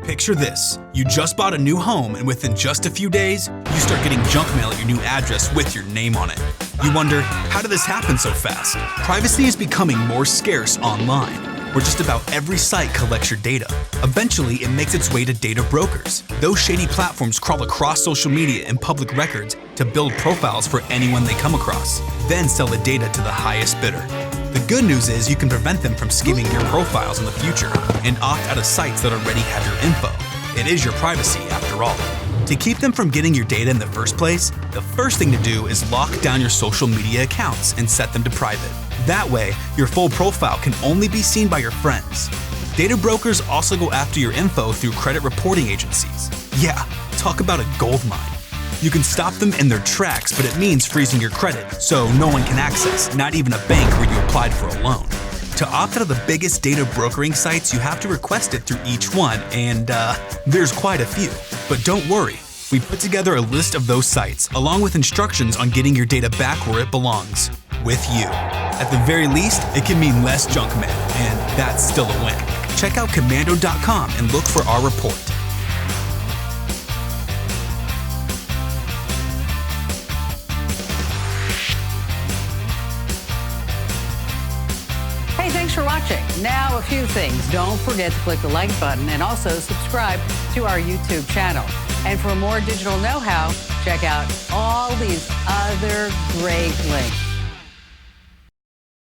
Picture this. You just bought a new home and within just a few days, you start getting junk mail at your new address with your name on it. You wonder, how did this happen so fast? Privacy is becoming more scarce online, where just about every site collects your data. Eventually, it makes its way to data brokers. Those shady platforms crawl across social media and public records to build profiles for anyone they come across, then sell the data to the highest bidder. The good news is you can prevent them from skimming your profiles in the future and opt out of sites that already have your info. It is your privacy after all. To keep them from getting your data in the first place, the first thing to do is lock down your social media accounts and set them to private. That way, your full profile can only be seen by your friends. Data brokers also go after your info through credit reporting agencies. Yeah, talk about a gold mine. You can stop them in their tracks, but it means freezing your credit, so no one can access, not even a bank where you applied for a loan. To opt out of the biggest data brokering sites, you have to request it through each one, and there's quite a few. But don't worry, we put together a list of those sites, along with instructions on getting your data back where it belongs, with you. At the very least, it can mean less junk mail, and that's still a win. Check out Komando.com and look for our report. Hey, thanks for watching. Now a few things. Don't forget to click the like button and also subscribe to our YouTube channel. And for more digital know-how, check out all these other great links.